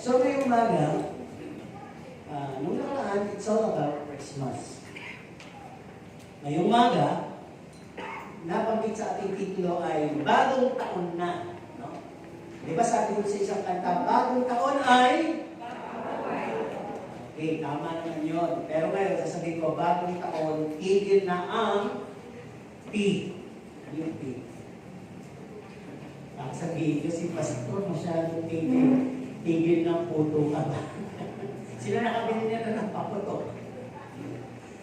So ngayong umaga, nung nakaraan, it's all about Christmas. Ngayong umaga, nabanggit sa ating titulo ay Bagong Taon na. No? Di ba sabi ko sa isang kanta, Bagong Taon ay... Okay, tama naman yun. Pero ngayon, sasabihin ko, Bagong Taon, tigil na ang P. Yung P. Sabihin ko si Pastor, masyadong tigil ng puto ka ba? Sila nakabili niya na ng paputo.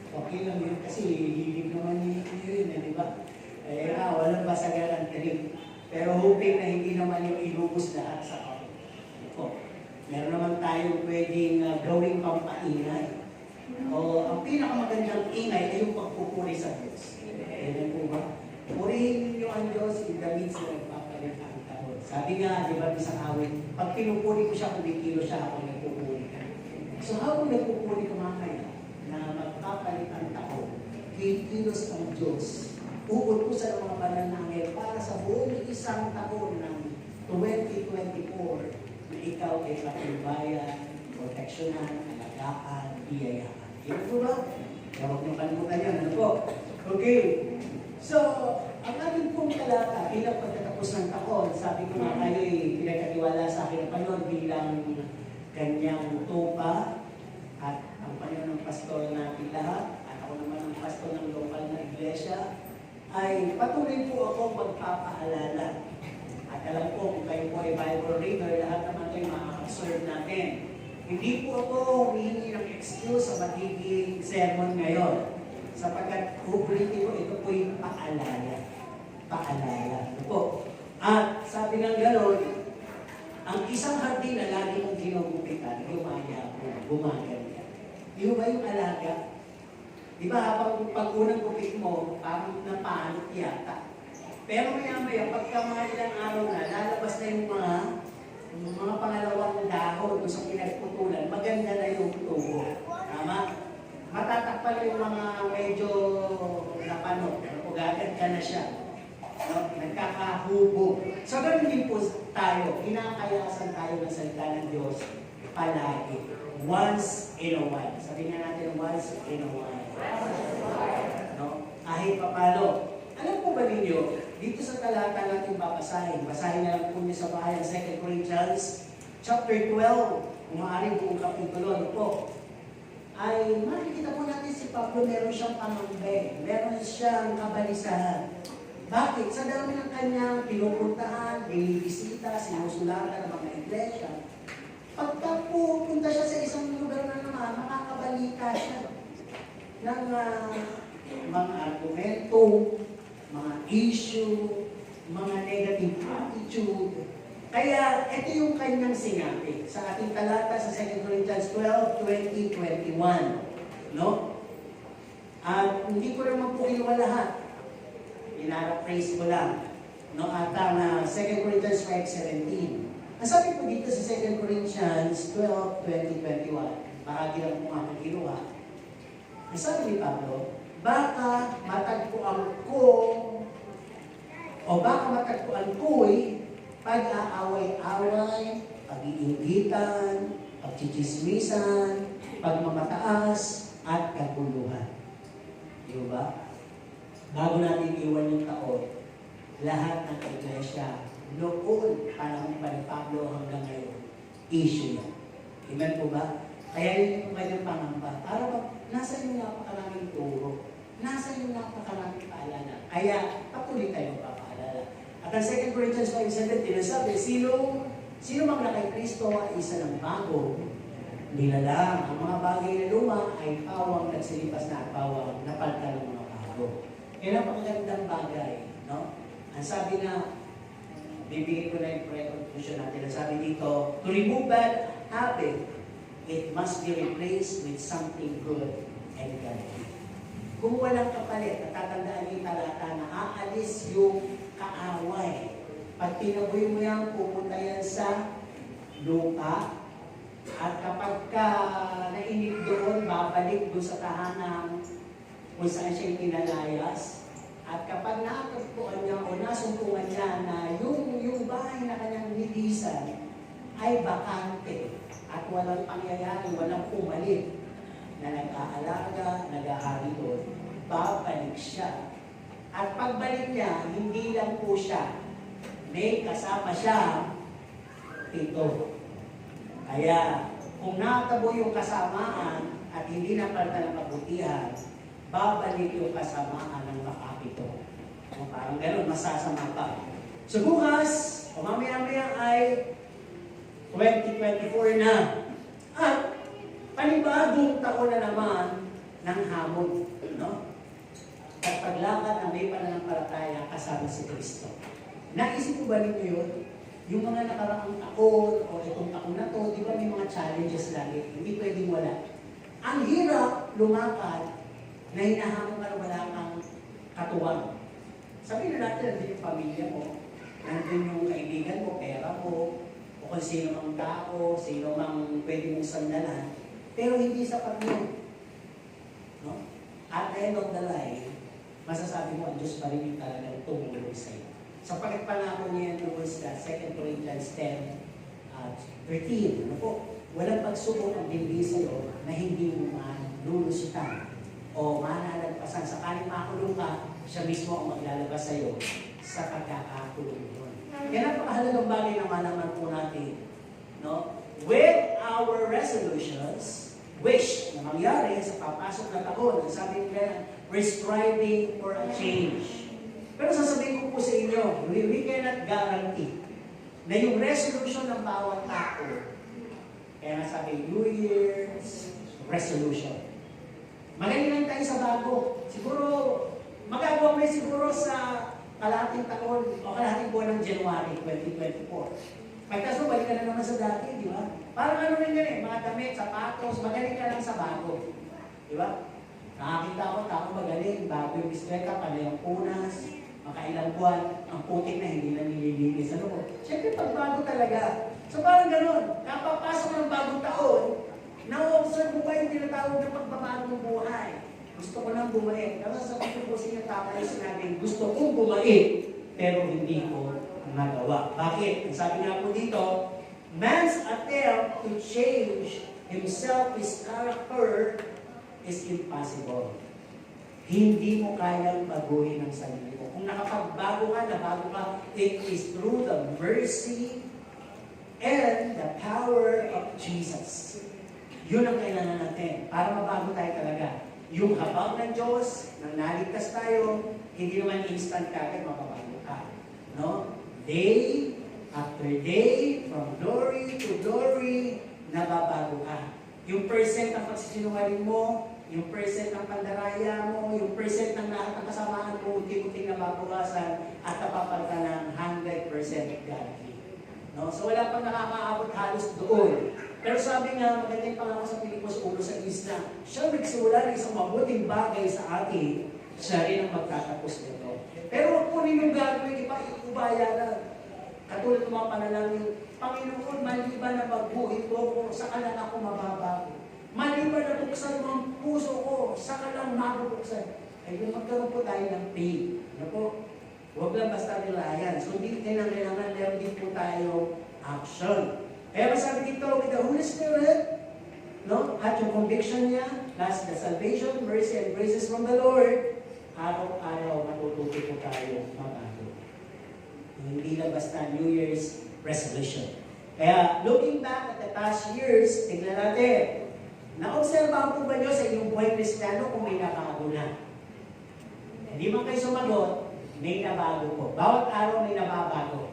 Okay lang yun kasi hilig naman yun, di ba? Walang basagaran trip. Pero hoping na hindi naman yung ilubos lahat sa kapit. Meron naman tayong pwedeng gawing pampaingay. Ang pinakamagandang ingay ay yung pagpupuri sa Diyos. Ayan po ba? Purihin niyo ang Diyos in the midst na nagpapalit ang taon. Sabi nga, di ba, isang awit, pag pinupuri ko siya, kumikilo siya ako nagpupuri ka. So habang nagpupuri ka mamaya na magpapalit ang taon, kikilos ang Diyos. Uutusan ang mga banal na anghel para sa buong isang taon ng 2024 na ikaw ay patnubayan, proteksyonan, alagaan, biyayaan. Yan po ba? Huwag niyo kalimutan yan. Ano po? Okay. So, ang ating pong talata, bilang pagtatapos ng taon, sabi ko nga kayo pinagkatiwala sa akin ang Panginoon bilang kanyang tupa at ang Panginoon ng pastor natin lahat at ako naman ang pastor ng lokal na iglesia, ay patuloy po ako magpapaalala. At alam ko kung kayo po ay Bible reader, lahat naman kayo makaka-serve natin. Hindi po ako humihingi ng excuse sa magiging sermon ngayon. Sapagkat ulitin ko, ito po yung paalala. Paalala. Ito po. At sabi ng gano'n, ang isang hardin na lagi mong ginugupitan, gumaya po, gumaganda. Yung ba yung alaga? Di ba habang pag-unang gupit mo, parang napaanot yata. Pero maya-maya, pagka mga ilang araw na, lalabas na yung mga pangalawang dahon doon sa pinagputulan, maganda na yung tubo. Tama? Matatakpan yung mga medyo napanot, gaganda na siya. No? Nagkakahubo. So, ganun din po tayo. Kinakayasan tayo ng salita ng Diyos palagi. Once in a while. Sabi nga natin, once in a while. No? Kahit papalo. Alam po ba ninyo, dito sa talata natin babasahin na lang po niyo sa bahay, 2 Corinthians chapter 12, kung maaari buong kapitulo, ano po, ay makikita po natin si Pablo, meron siyang pangambay, meron siyang kabalisahan. Bakit? Sa dami ng kanyang pinupuntahan, binibisita, sinusulatan ng mga iglesia, pagka pupunta siya sa isang lugar na naman, makakabalita siya ng mga argumento, mga issue, mga negative attitude. Kaya, ito yung kanyang sinabi sa ating talata sa 2 Corinthians 12, 20, 21. No? At hindi ko naman po kinuha lahat. Inaraphrase ko lang. No? At ang 2 Corinthians 5, 17. Ang sabi po dito sa 2 Corinthians 12, 20, 21, marami lang po nga kinuha. Ang sabi ni Pablo, baka matagpuan ko'y pag-aaway-away, pag-iingitan, pagchichismisan, pagmamataas, at kaguluhan. Di ba? Bago natin iwan yung taon, lahat ng iglesia, noon, panahon pa ni Pablo hanggang ngayon, issue yan. Amen po ba? Kaya yun yung kanyang pangamba. Para ba, nasa yung napakaraming turo, nasa yung napakaraming paalala. Kaya, patuloy tayo papaalala. At ang 2 Corinthians 5:17, sabi, sino mang na kay Kristo ay isa ng bago, nilalang. Ang mga bagay na luma ay pawang nagsilipas na at pawang napalitan ng mga bago. Kaya napakagandang bagay, no? Ang sabi na, bibigay ko na yung pre-conclusion natin. Ang sabi dito, to remove bad habit, it must be replaced with something good and godly. Kung walang kapalit, natatandaan yung talata na aalis yung kaaway. Pag tinaboy mo yan, pupunta yan sa lupa. At kapag ka nainip doon, babalik doon sa tahanan kung saan siya kinalayas. At kapag nakatagpuan niya o nasumpungan niya na yung bahay na kanyang nilisan ay bakante, walang pangyayari, walang pumalit na nag-aalaga, nag-ahari doon, babalik siya. At pagbalik niya, hindi lang po siya, may kasama siya, 7. Kaya, kung natabo yung kasamaan at hindi napalitan ng kabutihan, babalik yung kasamaan ng makapito. Parang gano'n, masasama pa. So bukas, o mamaya-maya ay 2024 na. At panibagong taon na naman ng hamon. No? At paglakad na may pananampalataya kasama si Kristo. Naisip ko ba ninyo yun? Yung mga nakaraang taon o itong taon na to, di ba may mga challenges lagi? Hindi pwedeng wala. Ang hirap lumakad na hinahamon ka na wala kang katuwang. Sabihin na natin, nandun yung pamilya mo, nandun yung kaibigan mo, pera mo, o kung sino mang tao, sino mang pwede mong sandalan, pero hindi sapat yun. No? At the end of the line, masasabi mo, ang Diyos pa rin yung talagang tumulong sa'yo. Sapagkat pangako niya yung sa 2 Corinthians 10:13, ano po? Walang pagsubok ang dindi sa'yo na hindi mo malulusutan o malalagpasan. Sakaling makulong ka, siya mismo ang maglalabas sa'yo sa pagkakakulong yun. Kaya napakahalagang bagay naman naman po natin. No? With our resolutions, wish na mangyari sa papasok na taon, sabi nila, we're striving for a change. Pero sasabihin ko po sa inyo, we cannot guarantee na yung resolution ng bawat tao, kaya nasabi, New Year's resolution. Magaling lang tayo sa bago. Siguro, magagawa mo siguro sa kalahating taon o kalahating buwan ng January 2024. Pagkaso, balik ka na naman sa dati, di ba? Parang ano rin yan mga damit, sapatos, magaling ka lang sa bago. Di ba? Nakakita ko, tao magaling, bago yung bisikleta, panay ang punas, makailang buwan, ang putik na hindi na nililinis. Ano po? Siyempre, pagbago talaga. So parang ganun, kapapasok ng bagong taon, na-observe mo ba yung tinatawag na pagbabago ng buhay? Gusto ko nang bumait. Kasi sa pagpupo sa inyo, tama yung sinabi, gusto kong bumait, pero hindi ko nagawa. Bakit? Ang sabi nga po dito, man's attempt to change himself, his character, is impossible. Hindi mo kayang baguhin ang sarili mo. Kung nakapagbago ka, nabago ka, it is through the mercy and the power of Jesus. Yun ang kailangan natin para mabago tayo talaga. Yung habang ng Diyos, nang naligtas tayo, hindi naman instant kagad mababago ka. No? Day after day, from glory to glory, nababago ka. Yung percent ng pagsisinungaling mo, yung percent ng pandaraya mo, yung percent ng lahat ng kasamaan mo, unti-unting nababawasan at napapalitan ng 100% godly. No? So wala pang nakakaabot halos doon. Pero sabi nga, magandang pangako sa Pilipos 1:6 na, siya nagsimula ng isang mabuting bagay sa atin, siya rin ang magtatapos nito. Pero huwag po ninyong gagawin, ubaya na. Katulad ng mga panalangin, Panginoon, maliban na pagbuhin ko ko, saka lang ako mababago. Maliban na buksan mo ang puso ko, saka lang mabubuksan. Ay, magkaroon po tayo ng faith. Ano po? Huwag lang basta reliance. So, hindi din ang kailangan, meron din po tayo action. Kaya masabi dito, with the Holy Spirit, no? At yung conviction niya, plus the salvation, mercy, and graces from the Lord, araw-araw matututo po tayo mabago. Hindi lang basta New Year's resolution. Kaya, looking back at the past years, tignan natin, naobserbahan po ba nyo sa inyong buhay Kristiyano kung may nabago na? Hindi man kayo sumagot, may nabago po. Bawat araw may nababago.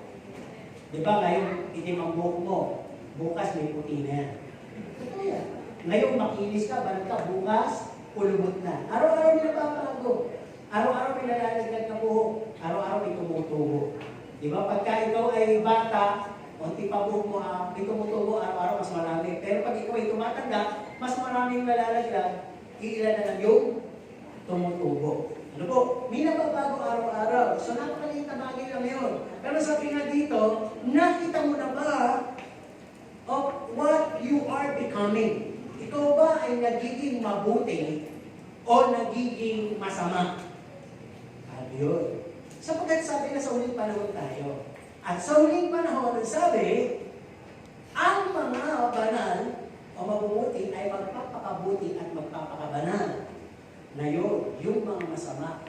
Di ba, ngayon itim ang buhok mo, bukas may puti na yan. Ito yan. Ngayon makinis ka, banat ka, bukas, pulubot na. Araw-araw may nababago. Araw-araw may nalalaglag na buhok. Araw-araw may tumutubo. Di ba, pagka ikaw ay bata, unti pa buhok mo, may tumutubo, araw-araw mas marami. Pero pag ikaw ay tumatanda, mas maraming nalalaglag, iilan na lang yung tumutubo. Ano po? May nababago araw-araw. So napakaliit na bagay lang yun. Pero sabi nga dito, nakita mo na ba of what you are becoming? Ikaw ba ay nagiging mabuti o nagiging masama? Ano yun? Sapagkat sabi na sa huling panahon tayo. At sa huling panahon, sabi, ang mga banal magpapakabuti at magpapakabanal. Ngayon, yung mga masama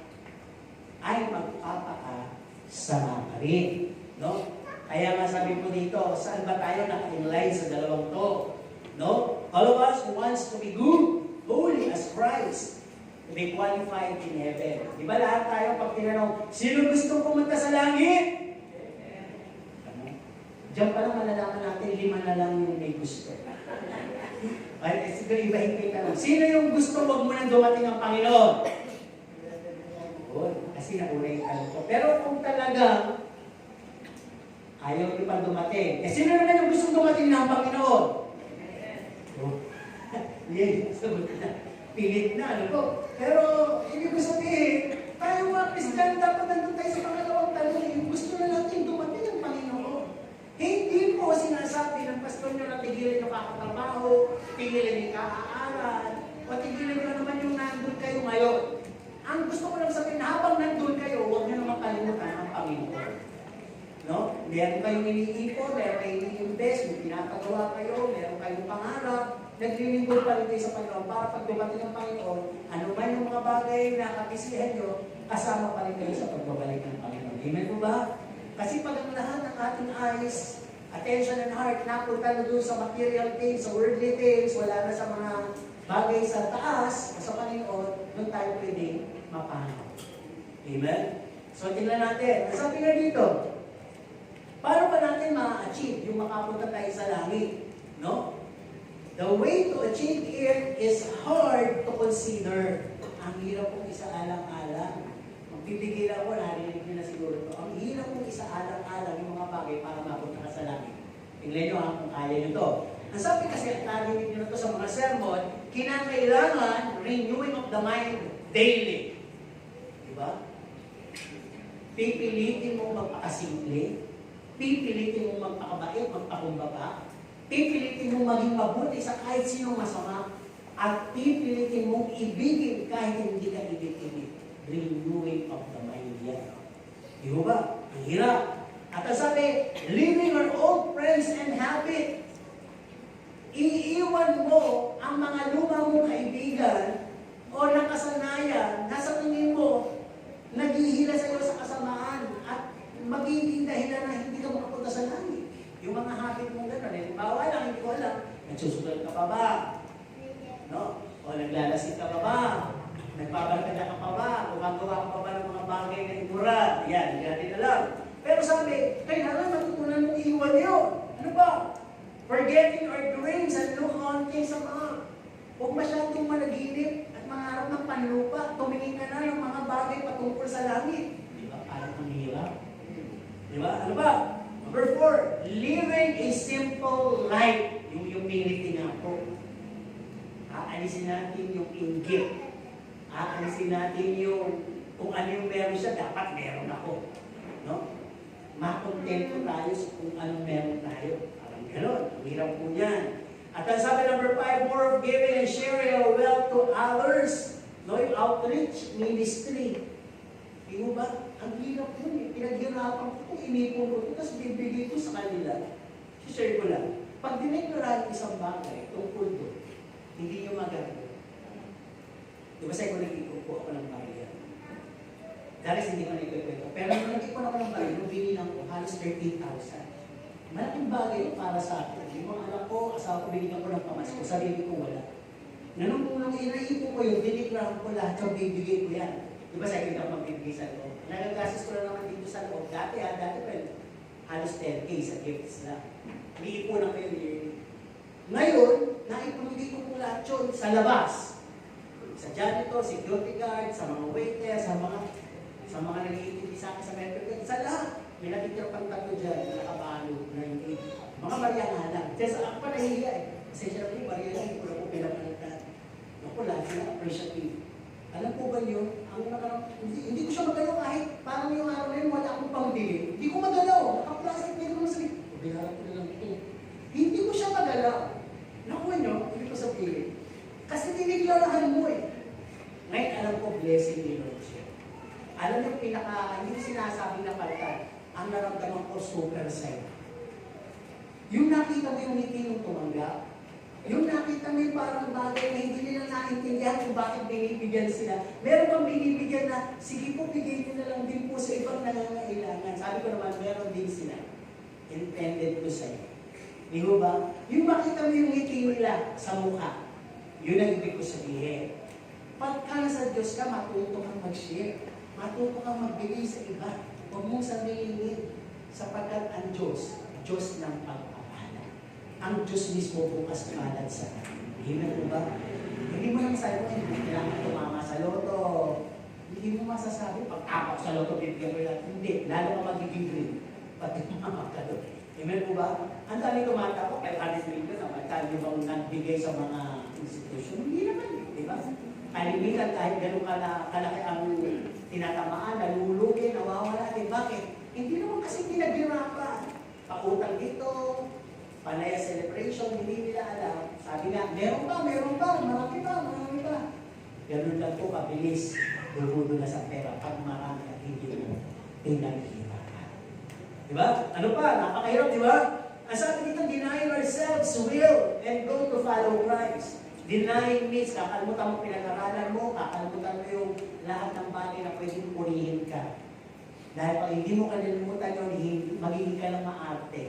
ay magpapakasama pa rin. No? Kaya nga sabi ko dito, saan ba tayo naka-inline sa dalawang to? No? All of us who wants to be good, holy as Christ, to be qualified in heaven. Di ba lahat tayo pag tinanong, sino gusto pumunta sa langit? Diyan pa lang malalaman natin, 5 na lang yung may gusto. Ay, siguro iba-iba yung tanong. Sino yung gusto wag mo nang dumating ang Panginoon? Kasi nauna yung tanong ko. Pero kung talagang ayaw nyo pa dumating, sino naman yung gusto dumating ng Panginoon? Pilit na, ano po? Pero, ibig ko sabihin, tayo mga Kristiyan, dapat nandun tayo sa pangalawang tanong. Yung gusto na natin dumating ang Panginoon. Hindi po sinasabi ng pastor nyo na tigilan nyo kakatrabaho, tigilan nyo kaaaral, o tigilan nyo naman yung nandun kayo ngayon. Ang gusto ko lang sabihin, habang nandun kayo, huwag nyo naman kalimutan ang Panginoon. No? Meron kayong iniipon, meron kayong ini-invest, may pinapagawa kayo, meron kayong pangarap, naglilingkod pa rin kayo sa Panginoon para pag dumating ang Panginoon, ano man yung mga bagay na kakisihan nyo, kasama pa rin kayo sa pagbabalik ng Panginoon. Amen po ba? Kasi pag ang lahat ng ating eyes, attention and heart, napunta na doon sa material things, sa worldly things, wala na sa mga bagay sa taas, sa Panginoon, doon tayo pwede mapahanap. Amen? So, tingnan natin. Sabi nga dito, paano ba natin ma-achieve yung makapunta tayo sa langit? No? The way to achieve it is hard to consider. Ang hirap kong isaalang-alang. Magpipigil ako, narinig nyo na siguro ito. Ang hirap kong isaalang-alang yung mga bagay para mapunta ka sa langit. Tingnan nyo kung kaya nyo ito. Ang sabi kasi, at narinig nyo na ito sa mga sermon, kinakailangan renewing of the mind daily. Diba? Pipilitin mong magpakasimple, pipilitin mong magpakabait, magpakumbaba, pipilitin mong maging mabuti sa kahit sinong masama, at pipilitin mong ibigin kahit hindi ka ibig-ibig. Renewing of the mind yan. Di ba? Ang hirap. At ang sabi, leaving our old friends and habit. Iiwan mo ang mga lumang mong kaibigan o nakasanayan na sa tingin mo naghihila sa iyo sa kasamaan at magiging dahilan na hindi ka makapunta sa langit. Yung mga habit mong gano'n, halimbawa lang, hindi ko alam, nagsusugal ka pa ba? No? O naglalasing ka pa ba? Nagbabarkada ka pa ba? Gumagawa ka pa ba ng mga bagay na immoral? Yan, hindi natin alam. Pero sabi, kailangan matutunan mong iwan yun. Ano ba? Forgetting our dreams and look on things above. Huwag masyadong managinip at mangarap ng panlupa. Tumingin ka na ng mga bagay patungkol sa langit. Di ba? Parang ang hirap. Di ba? Ano ba? Number 4, living a simple life. Yung humility nga po. Aalisin natin yung inggit. Aalisin natin yung kung ano yung meron siya, dapat meron ako. No? Makontento tayo sa kung anong meron tayo. Parang gano'n. Ang hirap po yan. At ang sabi number 5, more of giving and sharing our wealth to others. No, yung outreach ministry. Di mo ba? Ang hirap yun eh. Pinaghirapan ko, inipon ko ito, tapos bibigay ko sa kanila. Share ko lang. Pag dineklaraan isang bagay, tungkol doon, hindi nyo magagawa. Di ba sa'yo ko nag-ipon po ako ng barya? Dahil hindi ko na-ipon. Pero nung nag-ipon ako ng barya, nung binilang ko, halos 13,000. Malaking bagay yun para sa akin. Yung mga anak ko, asawa ko, binigyan ko ng pamasko, sarili ko wala. Nung inaipon ko yun, diniklaraan ko lahat yung bibigay ko yan. Di ba sa'yo hindi ako magbibigay sa loob? Nagagastos ko na naman dito sa loob. Dati pa yun. Halos 10K sa gifts lang. Iipunan ko yun yearly. Ngayon, naipamigay ko po lahat yun sa labas. Sa janitor, security guard, sa mga waiter, sa mga nag-iintindi sa akin sa metro, sa lahat. May nakitira pang tatlo dyan, nakapalo, na hindi. Mga barya nga lang. Kasi ako pa nahihiya eh. Kasi siya rin, barya lang, hindi ko na po pinapalitan. Ako lahat sila appreciative. Alam po ba yun? Hindi ko siya magalaw kahit parang yung araw na yun, wala akong pangbili. Hindi ko magalaw. Naka-plastic, pwede ko masabi. Biharap ko na lang ito. Hindi ko siya magalaw. Nakuha nyo, hindi ko sabihin. Kasi tiniklarahan mo eh. Ngayon, alam ko, blessing ni Lord siya. Alam niyo, hindi sinasabi na paltan. Ang naramdaman ko, super side. Yung nakita mo yung ngiti yung tumanggap, yung nakita makita mo yung parang bagay na hindi nila naintindihan kung bakit binibigyan sila. Meron bang binibigyan na, sige po, bigay nyo na lang din po sa ibang nangangailangan. Sabi ko naman, meron din sila. Intended ko sa'yo. Di ba ba? Yung makita mo yung ngiti nila sa mukha, yun ang ibig ko sabihin. Pagka sa Diyos ka, matuto kang mag-share. Matuto kang magbigay sa iba. Huwag mong sabihin, sapagkat ang Diyos, Diyos ng pagpapala. Ang Diyos mismo bukas palad sa akin. Amen mo ba? Hindi mo lang sabi ko, hindi kailangan tumama sa loto. Hindi mo masasabi, pag-apak sa loto, bibigyan mo lang. Hindi, lalo ka magiging green. Pati tumama ka doon. Amen po ba? Ang dami kumata ko, 500 million naman, tayo bang nagbigay sa mga institusyon? Hindi naman, di ba? Kalimitan kahit gano'ng kalaki ang tinatamaan, nalulugi, nawawala, di bakit? Hindi naman kasi pinaghirapan. Pautang dito, panaya celebration, hindi nila alam. Sabi nga, meron pa, marami pa. Ganun lang po kabilis, durudo na sa pera pag marami at hindi mo pinaghirapan. Di ba? Ano pa? Napakahirap, di ba? Ang sabi dito, deny ourselves will and go to follow Christ. Denying means, kakalimutan mo pinag-aralan mo, kakalimutan mo yung lahat ng bagay na pwedeng purihin ka. Dahil pag hindi mo kalilimutan yun, magiging ka lang maarte.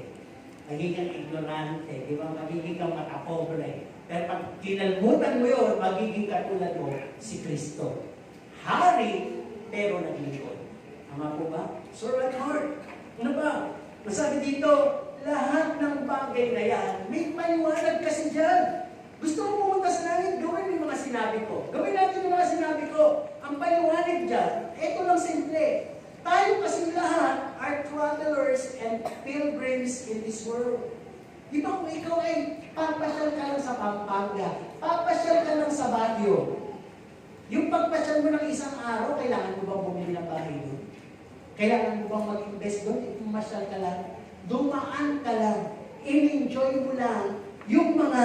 Magiging kang ignorante, di ba? Magiging kang makapobre. Pero pag kinalimutan mo yun, magiging katulad mo si Kristo. Hari, pero naglingkod. Tama po ba? So, right heart. Ano ba? Masabi dito, lahat ng bagay na yan, may paliwanag kasi dyan. Gusto mo pumunta sa langit, gawin mo yung mga sinabi ko. Gawin natin yung mga sinabi ko. Ang paliwanag dyan, ito lang simple. Tayo kasi lahat are travelers and pilgrims in this world. Di ba kung ikaw ay papasyal ka lang sa Pampanga, papasyal ka lang sa Baguio, yung pagpasyal mo ng isang araw, kailangan mo bang bumili ng bahay doon? Kailangan mo bang mag-invest doon? Pumasyal ka lang. Dumaan ka lang. In-enjoy mo lang yung mga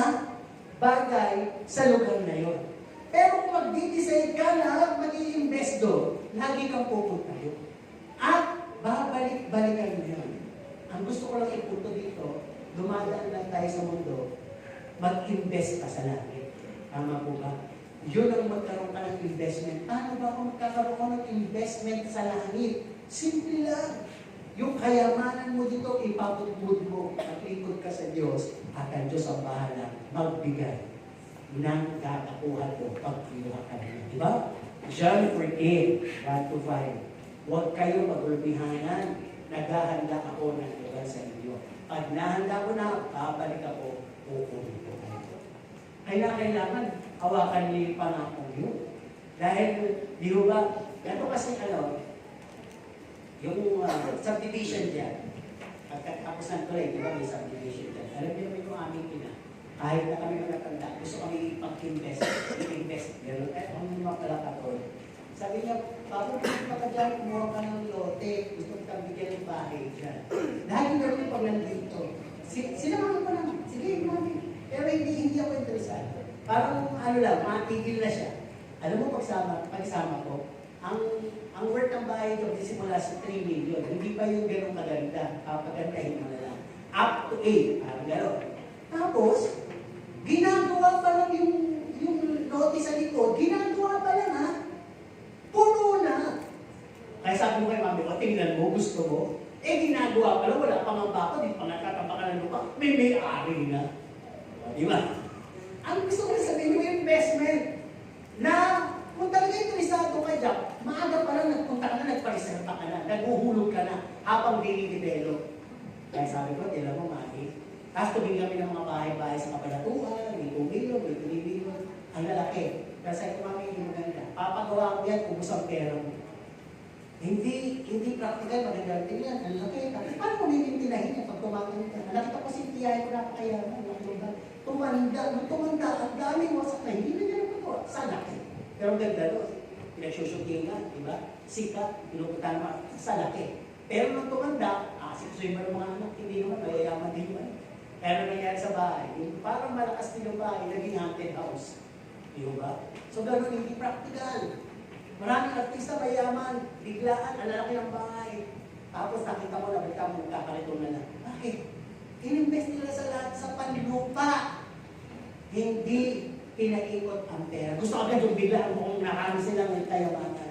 bagay sa lugar na yun. Pero kung mag-decide ka na mag-i-invest doon, lagi kang pupunta yun. At babalik-balikan mo yun. Ang gusto ko lang ipunto dito, dumadaan lang tayo sa mundo, mag-invest ka sa langit. Tama po ba? Yun ang magkaroon ka ng investment. Paano ba ako magkakaroon ng investment sa langit? Simple lang. Yung kayamanan mo dito, ipaputbud mo. Maglingkod ka sa Diyos at ang Diyos ang bahala magbigay ng kakakuha mo pag kinuha ka niya. Diba? John 14, 1-5. Huwag kayo mag-urbihanan. Naghahanda ako ng lugar sa inyo. Pag nahanda ko na, babalik ako, uuwi ko kayo. Kailangan hawakan niyo yung pangakong yun. Dahil, di ba, ganito kasi yung subdivision dyan, pagkatapos ng tuloy, di ba may subdivision dyan? Alam niyo naman yung aming ina. Kahit na kami matatanda, gusto kami ipag-invest. Gano'n, ang mga palakatol. Sabi niya, bakit ka ka dyan, kumuha ka ng lote, gusto kang bigyan ng bahay dyan. Dahil gano'n pag nandito. Sinamahan ko naman, sige, mami. Pero hindi ako interesado. Parang matigil na siya. Alam mo, pagsama ko, ang worth ng bahay ito, simula sa 3 million. Hindi pa yung gano'ng maganda. Papagandahin mo na lang. Up to 8. Parang gano'n. Tapos, ginagawa pa lang yung notice sa likod. Ginagawa pa lang ha. Puno na. Kaya sabi mo kay mami, tingnan mo, gusto mo. Ginagawa pa lang, wala pang ang bako, di pa nagkatapakan ng lupa. May-ari na. Di ba? Ang gusto ko sabihin yung investment na kung talaga interesado ka dyan, maaga pa lang nagpunta ka na, nagpariserta ka na, naguhulog ka na, habang dinidevelop. Kaya sabi ko, tila mo, mami, tapos tumingin kami ng mga bahay-bahay sa Kabanatuan, may 2 million, may 3 million, ang lalaki. Pero sabi ko, mami, hindi maganda. Papagawa ko yan, ubus ang pera mo. Hindi practical, maganda yan, ang laki. Paano mo mimintinahin yan pag tumatang ka? Nakita ko si tiyahin ko na kakayaman, tumanda, ang daming wasak na, hindi na niya nagpagawa. Sa laki. Pero ang ganda doon, pinagsusyutingan, di ba? Sikat, pinupuntahan mo, sa laki. Pero nung tumanda, siksuin mo ng mga anak, hindi naman, mayayaman din naman. Pero nangyari sa bahay, parang malakas din yung bahay, naging haunted house. Di ba? So gano'n, hindi practical. Maraming artista mayaman, biglaan, ang lalaki ng bahay. Tapos nakita mo, nabita mo, kakalito na lang. Bakit? Ininvest nila sa lahat sa panlupa. hindi pinaikot ang pera. Gusto agad yung bigla kung narami silang ng kayamanan.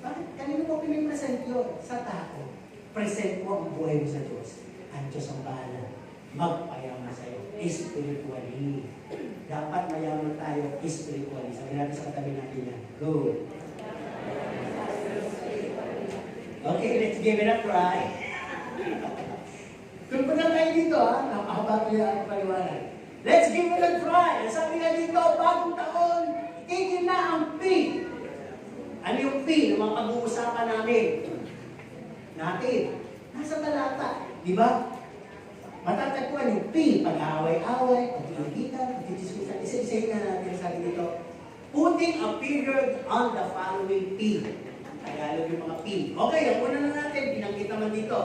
Bakit? Kanino mo pinipresent yun? Sa tao. Present mo ang buhay mo sa Diyos. Ang Diyos ang bahala. Magpayaman sa'yo. Spiritually. Dapat mayaman tayo spiritually. Sabi natin sa katabi natin yan. Go. Okay, let's give it a try. Kung pa lang kayo dito, napakabago yung ang paliwanag. Let's give it a try. Sabi nga dito, bagong taon, tigil na ang P. Ano yung P na mga pag-uusapan namin? Nasa talata. Di ba? Matatagpuan yung P, pag-away-away, pag-iigitan, pag-idiskusan. Isa-isayin na natin sabi dito. Putting a period on the following P. Tagalog yung mga P. Okay, ang una na natin, binanggit naman dito.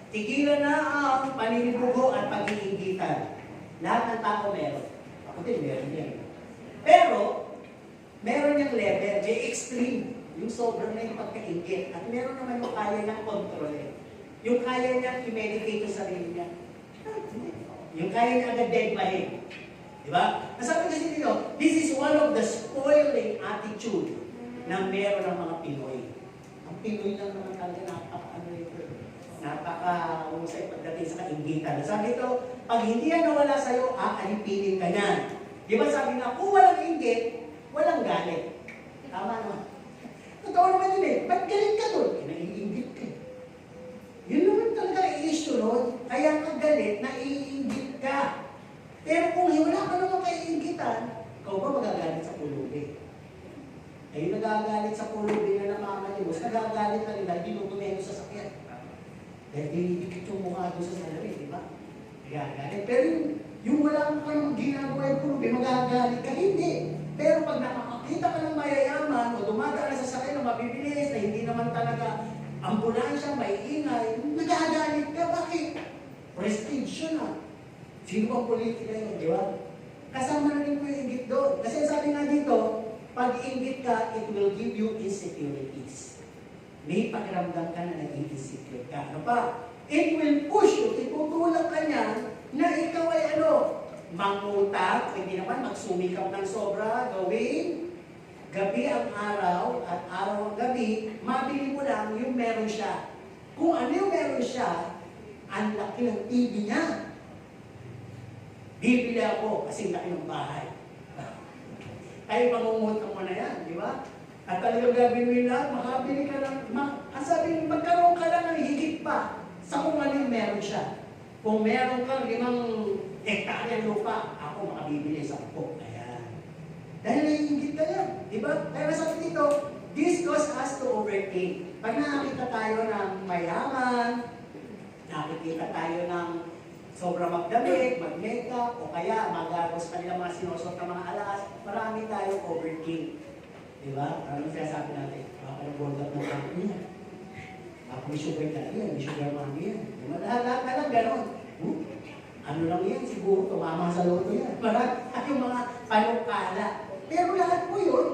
Tigilan na ang paninibugo at pag-iigitan. Lahat ng tao meron. Ako din, meron yan. Pero, meron yung level, may extreme. Yung sobrang na yung pagkaingit. At meron naman yung kaya niyang kontrolin. Yung kaya niyang i-medicate yung sarili niya. Yung kaya niya agad deadmahin. Diba? Nasabi kasi dito, this is one of the spoiling attitude na meron ng mga Pinoy. Ang Pinoy lang naman talaga napaka-usay pagdating sa kaingitan. Sabi ito, pag hindi yan nawala sa'yo, alipinin ka niyan. Di ba sabi nga, kung walang inggit, walang galit. Tama naman. Totoo naman yun eh. Ba't galit ka doon? Naiinggit ka. Yun naman talaga i-issue nun. Kaya ka galit, naiinggit ka. Pero kung wala ka naman kaiinggitan, ikaw ba magagalit sa pulubi? Ay nagagalit sa pulubi na namamalimos, nagagalit ka rin dahil dinugumeno sa sakyan. Dahil dinidikit yung mukha doon sa salamin, di ba? Nagagalit. Pero yung wala ka namang ginagawa yung pulubi, magagalit ka, hindi. Pero pag nakakakita ka ng mayayaman o dumadaan sa sakyan na mabibilis na hindi naman talaga ambulansya, may ingay, nagagalit ka. Bakit? Prestige yun ah. Sino bang politika yun, di ba? Kasama na rin po yung inggit doon. Kasi sabi nga dito, pag inggit ka, it will give you insecurities. May pakiramdam ka na nag-insecure ka. Ano pa? It will push you, itutulak ka niya na ikaw ay mangutang, hindi naman magsumikap ng sobra, gawin, gabi ang araw at araw ang gabi, mabili mo lang yung meron siya. Kung ano yung meron siya, ang laki ng TV niya. Bibili ako kasi laki ng bahay. Ay, mangungutang mo na yan, di ba? At talagang gagawin mo yung lahat, makabili ka lang, ang sabi, magkaroon ka lang ng higit pa sa kung ano yung meron siya. Kung meron kang 5 hektarya lupa, ako makabibili 10. Ayan. Dahil naiingit ka yan, di ba? Kaya sabi dito, this causes us to overthink. Pag nakakita tayo ng mayaman, nakikita tayo ng sobrang magdamit, mag-makeup, o kaya magagos pa nila mga sinusot na mga alas, marami tayong overthink. Diba? Ano sinasabi natin? Baka nag-board up ng kampo niya. Baka may sugar talaga yan, may sugar mami yan. Diba? Lahat na lang gano'n. Ano lang yan, siguro tumama sa loto yan. Marami yung mga panukala. Pero lahat po yun,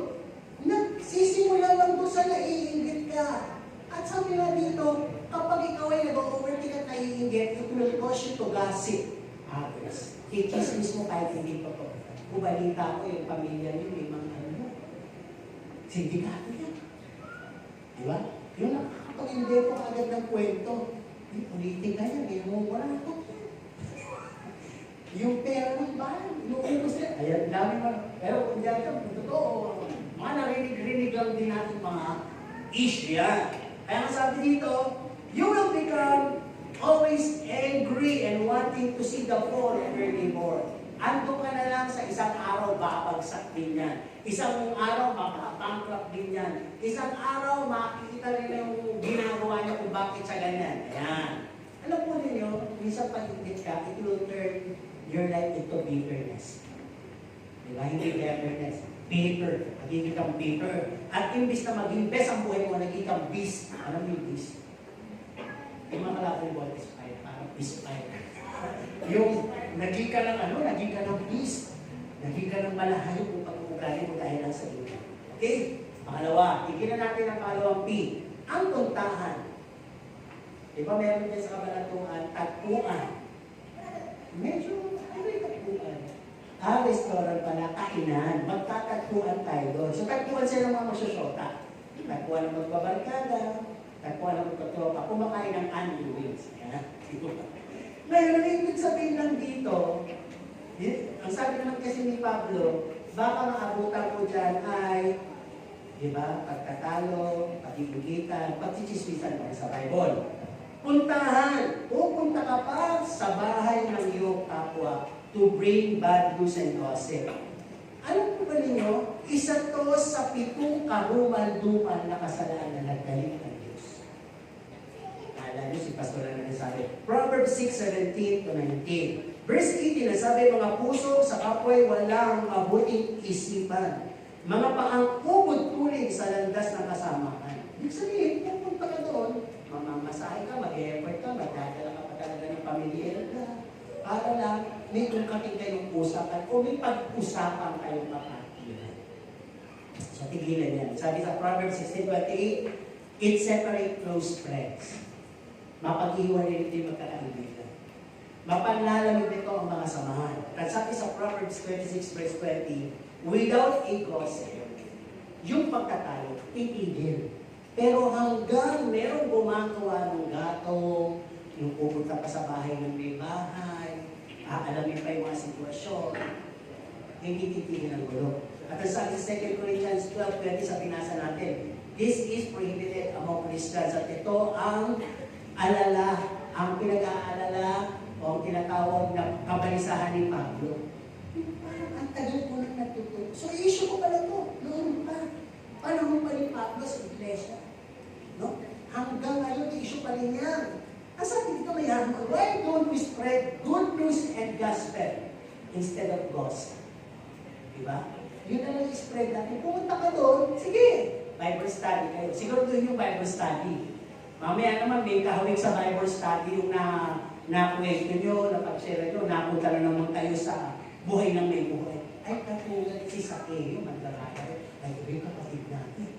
nagsisimula lang doon sa naiinggit ka. At sabi nga dito, kapag ikaw ay nag-overthink at naiinggit, it will cause you to gossip others. Kikismis mo kahit hindi totoo. Kubalita ko yung pamilya niyo, may mga sindikato yan. Diba? Yung nakakapag-hindi ko agad ng kwento, yung politika yan, wala ko. Yung pera ng bayan, inuubos yan. Ayan, dami man. Pero kung diyan ka, totoo, mga narinig-rinig lang din natin mga issue yan. Kaya nga sabi dito, you will become always angry and wanting to see the fall of your neighbor. Ando ka na lang sa isang araw, babagsak din yan. Isang araw, mapapankrupt din yan. Isang araw, makikita rin yung ginagawa niya kung bakit siya ganyan. Ayan. Alam po ninyo, minsan pag-ingit ka, it will turn your life into bitterness. Diba? Hindi bitterness. Bitter. Magiging kang bitter. At imbis na maging best ang buhay mo, naging kang beast. Alam mo yung beast? Yung mga kalapin mo, parang beast fire. Yung naging ka ng beast. Naging ka ng malahayo kung pag-uugali mo dahil lang sa iyo. Okay? Pangalawa, tignan natin ang pangalawang P. Ang tuntahan. Diba meron din sa kabalatuan, tagpuan. Medyo, ano yung tagpuan? Restaurant pala, kainan. Magtatagpuan tayo doon. So, tagpuan sila mga magsusyota. Tagpuan ng magbabarkada, tagpuan ng magkatropa, kumakain ng Andy Wings. Ngayon, ang ibig sabihin lang dito, ang sabi naman kasi ni Pablo, baka maabutan ko dyan ay, di ba, pagkatalo, pagkikigitan, pagchichismisan pa sa Bible. Puntahan, pupunta ka pa sa bahay ng iyong kapwa to bring bad news and gossip. Alam po ba ninyo, isa to sa 7 karumal-dumal na kasalanan na nagdalit ng Diyos. Alam niyo, si Pastor na sabi, Proverbs 6:17 to 19. Verse 18 na sabi, mga puso sa kapwa'y walang mabuting isipan. Mga paang ubod-tulig sa landas ng kasamahan. Ibig sabihin, pupunta ka doon, mamamasahe ka, mag-effort ka, magdadala ka pa talaga ng pamilyar ka. Para lang, may kungkating kayong usapan o may pag-usapan kayong kapatiran. So, tigilan yan. Sabi sa Proverbs 16:28, it separate close friends. Mapag-iwan din magkakaibigan. Mapanlalamig nito ang mga samahan. At sabi sa Proverbs 26:20, without a gossip, yung pagkatalo, titigil. Pero hanggang merong gumagawa ng gatong, yung pupunta pa sa bahay ng may bahay, aalamin pa yung mga sitwasyon, hindi titigil ang gulo. At ang sabi sa 2 Corinthians 12:20 sa binasa natin, this is prohibited among Christians. At ito ang alala, ang pinag-aalala o ang tinatawag na kabalisahan ni Pablo. Parang ang tagal ko nang natututo. So, issue ko pala ito. Noon pa. Panahon pa ni Pablo sa iglesia. No? Hanggang ngayon, issue pa rin yan. Ang sabi dito may hamon, why don't we spread good news and gospel instead of gossip? Diba? Yun na lang i-spread natin. Pumunta ka doon, sige, Bible study kayo. Siguro doon yung Bible study. Mamaya naman may kahawig sa Bible study yung na-question nyo, napag-share nyo, napunta na naman kayo sa buhay ng may buhay. Ay, katulad si Sakeo, maglalakay. Ay, ito yung kapatid natin.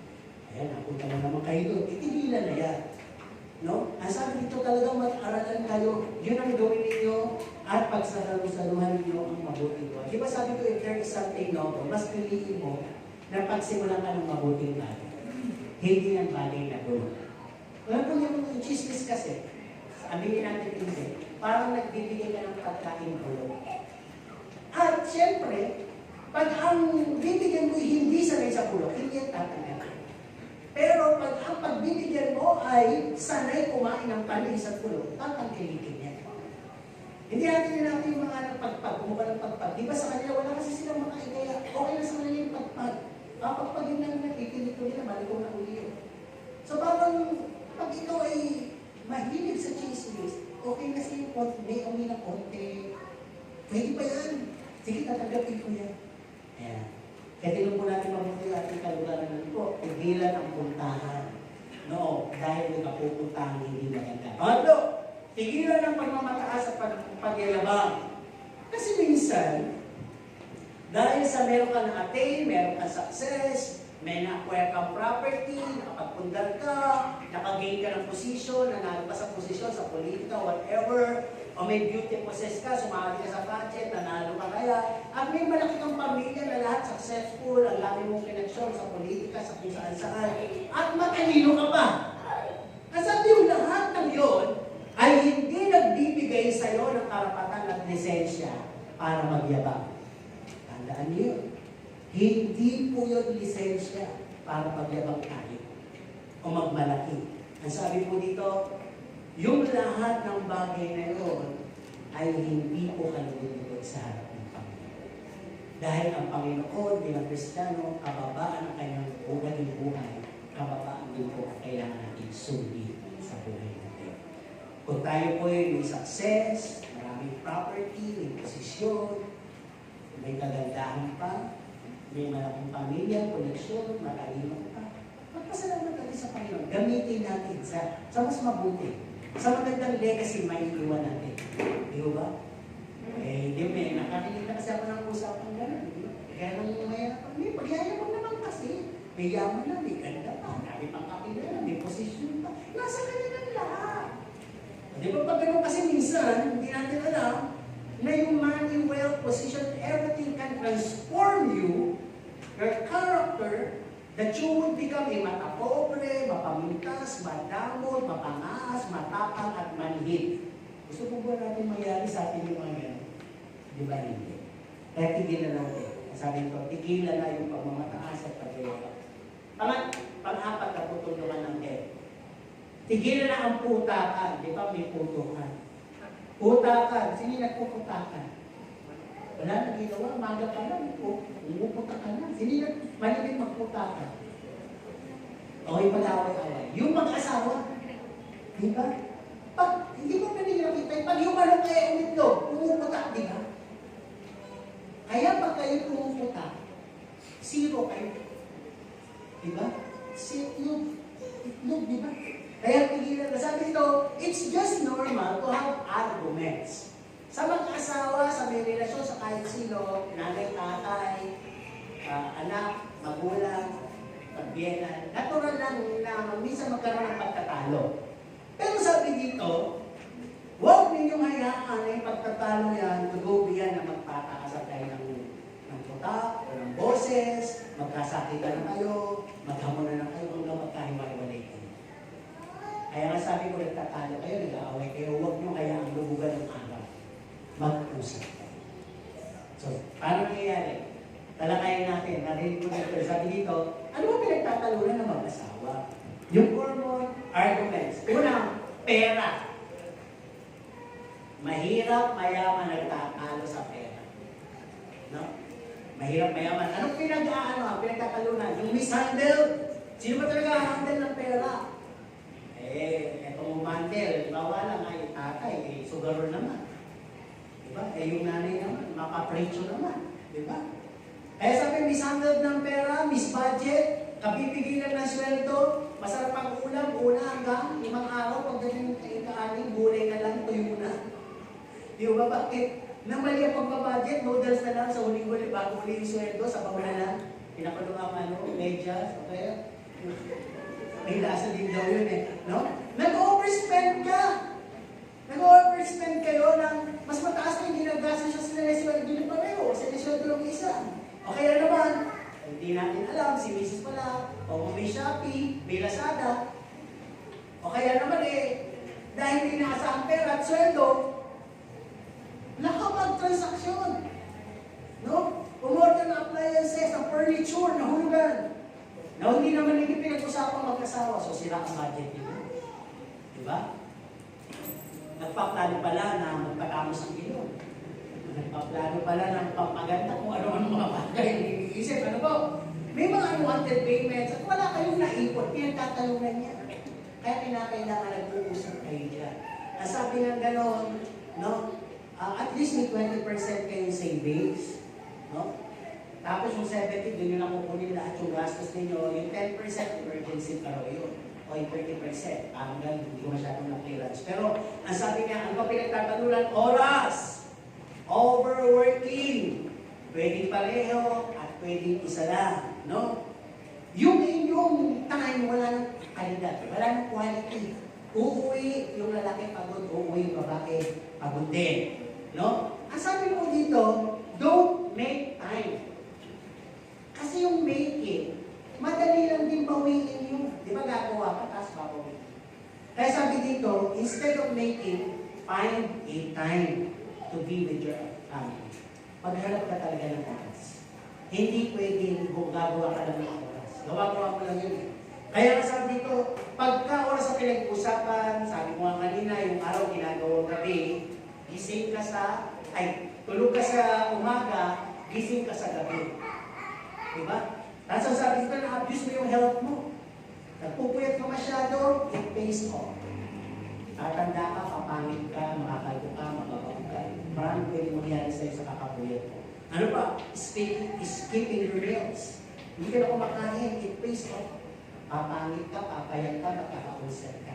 Ayan, napunta na naman kayo doon. Itigilan na yan. No? Ang sabi dito talagang mag-aralan kayo, yun ang gawin ninyo at pagsasaluhan ninyo ang mabuting gawa. Di ba sabi ko, if there is something noble, mas piliin mo na pagsimulan ka ng mabuting bagay. Hindi ng bagay na gulo. Wala po yung chismis kasi, sabihin natin hindi, parang nagbibigay ka ng pagkain gulo. At syempre, pag ang bibigyan mo hindi sanay sa gulo, hindi yan tatanggal. Pero pag ang pagbibigyan mo ay sanay kumain ng panis at gulo, tatangkilikin yan. Hindi natin natin yung mga nagpagpag, kumuha ng pagpag. Di ba sa kanila, wala kasi silang mga ideya. Okay na sa kanila yung pagpag. Pagpagin lang na ipilit ko nila, balik ko na uli yun. So parang pag ikaw ay mahilig sa chismis, okay na siya yung may umi na konti. Pwede pa yan. Sige, tatanggapin ko yan. Ayan. Kaya tinong po natin mabuti ang ating kalugaran ng po, tigilan ang puntahan. No, dahil may kapupuntahan hindi maganda. Pangatlo, tigilan ang pagmamataas at pagyayabang. Kasi minsan, dahil sa meron ka ng attain, meron ka success, may na-acquire kang property, nakapagpundal ka, nakagain ka ng posisyon, nanalo ka sa posisyon, sa politika, whatever, o may beauty possess ka, sumali ka sa budget, nanalo ka kaya, at may malaki kang pamilya na lahat successful, ang lami mong koneksyon sa politika, sa kung saan-saan, at matalino ka pa. Kasabi yung lahat ng yun, ay hindi nagbibigay sa'yo ng karapatan at lisensya para magyabang. Tandaan niyo, hindi po yun lisensya para magyabang tayo o magmalaki. Ang sabi po dito, yung lahat ng bagay na yun ay hindi po kalugod-lugod sa harap ng Panginoon. Dahil ang Panginoon bilang Kristiyano, kababaan ang kanyang buhay, kababaan din po ang kailangan natin sundin sa buhay natin. Kung tayo po ay may success, maraming property, may posisyon, may kagandahan pa, may malaking pamilya, koneksyon, matalino pa, magpasalamat natin sa Panginoon. Gamitin natin sa mas mabuti. Sa magandang legacy, may iwan natin. Di ba? Di ba? Nakakilita kasi ako ng usapan gano'n. Kaya nang mayroon, may pagyayabang naman kasi. May yaman na, may ganda pa, dami pang kapila, may posisyon pa. Nasa kanya ng lahat. Di ba pag gano'n kasi minsan, hindi natin alam, na yung money, wealth, position, everything can transform you, your character, that you would become a matapobre, mapamintas, madamot, mapangaas, matapang, at manhid. Gusto po ba natin mangyari sa atin yung mga yan? Di ba hindi? Kaya tigilan natin. Sabi ko, tigilan na yung pagmamataas at pag-iwala. Pang-apat na putulungan ng head. Tigilan na ang putakan. Di ba may putukan? Putakan. Sino nagpuputakan? Wala na ginawa. Maga pa lang. Umuputa ka na. Sino malimit magputakan? Okay pala away-away. Yung mag-asawa. Di ba? Pag hindi mo naninakita, pag yung manok kayo umitlog, umuputa, di ba? Kaya pag kayo pumuputa, zero kayo. Diba? Itlog, diba? Kaya pigilan na sabi ito, it's just normal to have arguments. Sa mag-asawa, sa may relasyon, sa kahit sino, nanay, tatay, anak, magulang, pagbiyenan, natural lang na minsan magkaroon ng pagtatalo. Pero sabi dito, huwag ninyong hayaan na yung pagtatalo yan, tugubihan na magpatakas tayo ng tutak o ng boses, magkasakitan na kayo, maghamon na kayo hanggang magkahiwa-iwalay kayo. Kaya nga sabi ko, nagtatalo kayo, nag-aaway kayo, huwag nyo hayaang lubugan ng araw. Mag-usap kayo. So, paano nangyayari? Talakayin natin, narinig ko dito, sabi dito, ano ba pinagtatalunan ng mag-asawa? Yung common arguments. Unang, pera. Mahirap, mayaman, nagtatalo sa pera. No? Mahirap, mayaman. Anong pinagtatalunan? Yung mishandle. Sino ba talaga handle ng pera? Etong umandel, bawala nga yung tatay, sugaro naman. Diba? Yung nanay naman, makaprecho naman. Diba? Kaya sabi, mishandle ng pera, misbudget, kapipigilan ng sweldo, masarap ang ulam, una hanggang 5 araw, pagdating kaaning, gulay na lang, tuyo na. Di ba bakit? Nang mali ang pagbabudget, noodles na lang sa huling-huli, bago huli yung sweldo, sabaw na lang. Pinakulong ang medyas, o kaya, may lasa din daw yun no? Nag-overspend ka! Nag-overspend kayo ng mas mataas na yung ginagastos sa sinesweldo nyo pareho, sinesweldo ng isa. O kaya naman, hindi natin alam, si Mrs. pala, o may Shopee, may Lazada. O kaya naman dahil hindi nakasaan pera at sweldo, nakapag-transaksyon. No? Umorder na appliances, na furniture, na hulugan. Na hindi naman hindi pinag-usapang mag-asawa, so sila ang budget nila. Diba? Nagpaplano pala na magpatamos ang ilong. Nagpaplano pala ng pampaganda kung ano-ano mga bagay. Iniisip, ano po? May mga unwanted payments at wala kayong naipot, pinagtatalungan niya. Kaya kinakailangan nag-uusap kayo dyan. Nasabi nga gano'n, no? At least may 20% kayong savings. No? Tapos yung 70, doon nyo lang kukunin lahat yung gastos ninyo. Yung 10% emergency pa raw yun. O yung 30%. Hanggang hindi ko masyadong na-clearance. Pero, ang sabi niya, ano pa pinagtatalunan? Oras! Overworking! Pwedeng pareho at pwedeng isa lang. No? Yung inyong time, wala ng kalidad. Wala ng quality. Uuwi yung lalaki pagod, uuwi yung babae pagod din. No? Ang sabi mo dito, don't make time. Kasi yung making, madali lang din bawiin yung, di ba gagawa ka, tapos babawiin. Kaya sabi dito, instead of making, find a time to be with your family. Paghanap ka talaga ng oras. Hindi pwedeng gagawa ka lang ng oras. Gawa-gawa mo lang yun. Kaya sabi dito, pagka oras sa pinag-usapan, sabi ko nga kanina, yung araw ginagawang gabi, gising ka tulog ka sa umaga, gising ka sa gabi. Diba? Tapos sabi dito, na-abuse mo yung health mo. Nagpupuyat ka masyado, it pays off. Tatanda ka, papangit ka, makakalbo ka, mababaw ka. Maraming pwede mangyari sa'yo sa kakapuyat mo. Ano pa? Skipping your meals. Hindi ka na kumakain, it pays off. Papangit ka, papayat ka, magkakausap ka.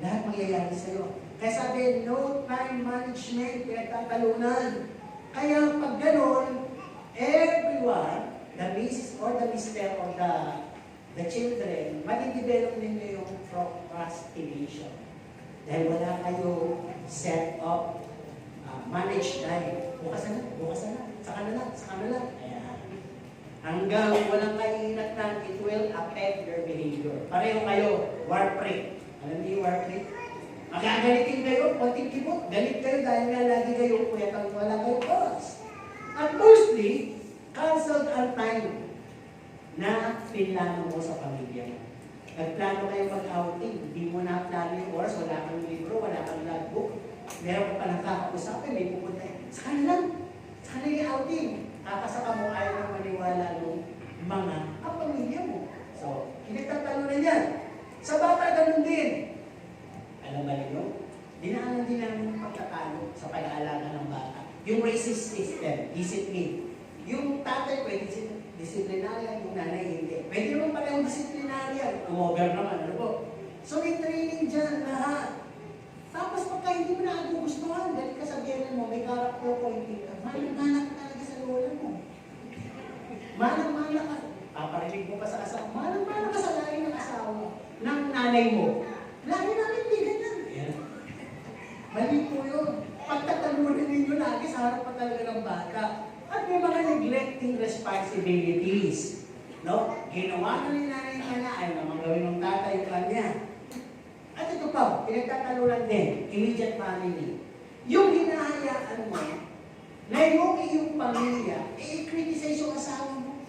Lahat mangyayari sa'yo. Kaya sabi, no time management, pinagtatalunan. Kaya pag ganon, everyone, the miss or the mister or the children, madidevelop ninyo yung procrastination. Dahil wala kayo set up manage time. Bukas na, saka na lang. Ayan. Hanggang walang kainat-nan, it will affect their behavior. Pareho kayo, warpre. Alam niyo yung warpre? Magagalitin kayo, konting kibot. Galit kayo dahil nga lagi kayo puyatang wala kayong oras. At mostly, cancelled ang time na pinlano mo sa pamilya mo. Nagplano kayo mag-outing, hindi mo na plano yung oras, wala kang libro, wala kang logbook, meron ka pa lang kakausapin, may pupunta. Saka na yung outing. Kakasaka mo, ayaw na maniwala ng mga kapamilya mo. So, kinagtatalo na yan. Sa bata, ganun din. Alam ba ninyo? Dinaanan din namin yung pagkatalo sa pag-aalaga ng bata. Yung racist system, discipline. Yung tatay pwede disciplinaryan, yung nanay hindi. Pwede naman pala yung disciplinaryan. Umover naman, ano po? So may training dyan lahat. Tapos pagka hindi mo na gugustuhan, dahil ka sa biyanan mo, may character pointing ka, manang-manak ka talaga sa lola mo. Manang-manak ka. Paparinig mo pa sa asawa, manang-manak ka sa lahi ng asawa ng nanay mo. Lahi namin hindi ganyan. Yan. Mali po yun. Pagtatalunan ninyo lagi sa harap pa talaga ng bata. At may mga neglecting responsibilities. No? Ginawa na ni nanay niya na, ayaw naman gawin ng tatay yung kanya. At ito pa, pinagtatalunan din, immediate family. Yung hinahayaan mo, na yung iyong pamilya, i-criticize yung asawa mo.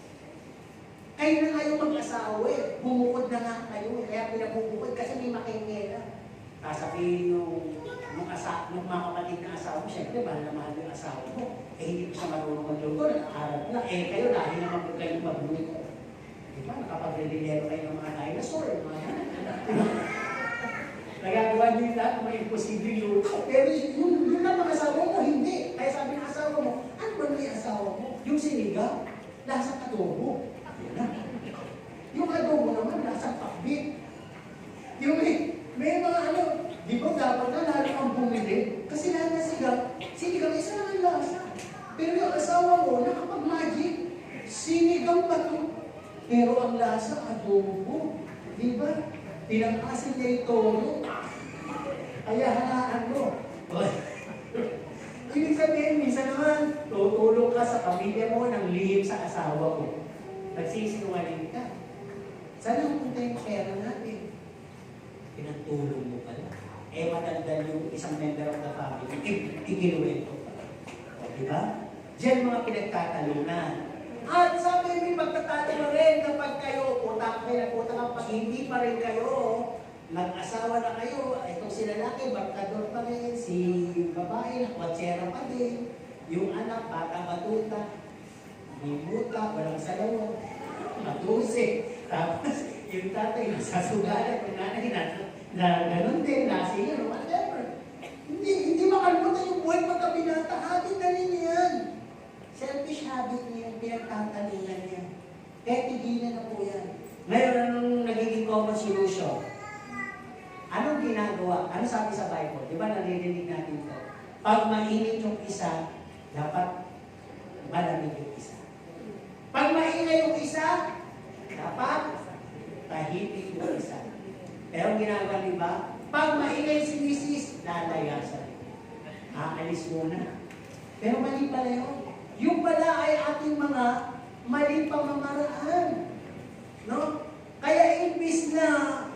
Kayo na kayo mag-asawa eh. Bumukod na nga kayo eh. Kaya pinabubukod kasi may makingera. Sasabihin nung mga kapatid na asawa mo, siyempre, mahal na mahal yung asawa mo. Eh, hindi ko siya marunong magluto, nag-aaral na. Eh, kayo dahil naman po kayong magluto. Diba? Nakapag-relero kayo ng mga dinosaur, mga yan. Nagagawa niyo yung lahat ng mga imposibleng luto. Pero yun lang mga asawa mo, hindi. Kaya sabi ng asawa mo, ano ba may asawa mo? Yung sinigang, lasang adobo. Yan na. Yung adobo naman, lasang pakbit. Yung may mga di ba dapat na lalo kang bumili? Kasi lahat na sinigang isa lang ang lasa. Pero yung asawa mo, nakapag-magic, sinigang pa to. Pero ang lasa, adobo. Di ba? Pinang-asin niya yung tono. Kaya hanaan mo. Ibig sabihin, minsan naman, tutulong ka sa pamilya mo ng lihim sa asawa mo. Nagsisinungaling ka. Saan ang punta yung pera natin? Pinagtulong mo pala. Eh, matandal yung isang member of the family. Ikinuwento pala. O, diba? Diyan mga pinagtatalunan. At sabi may pagtatalo rin kapag kayo, utang ka, pag hindi pa rin kayo, nag-asawa na kayo, itong si lalaki, barkador pa rin, si babae, watsera pa din, yung anak, bata-batuta, may buta, walang salawa, matuse, tapos yung tatay, nasasugalan, yung nanay, na ganun din, nasiyan, whatever. Hindi makalimutan yung buhay pagkabinata, habit na rin yan. Selfish habit niya, pinagtatalunan niya. Kaya tigilan na po yan. Ngayon, anong nagiging common solution? Anong ginagawa? Ano sabi sa Bible? Di ba naririnig natin ito? Pag mainit yung isa, dapat malamig yung isa. Pag maingay yung isa, dapat tahimik yung isa. Pero ang ginagawa di ba? Pag maingay si Mrs., lalayasan. Aalis muna. Pero mali pala yun. Yung pala ay ating mga mali pamamaraan. No? Kaya imbis na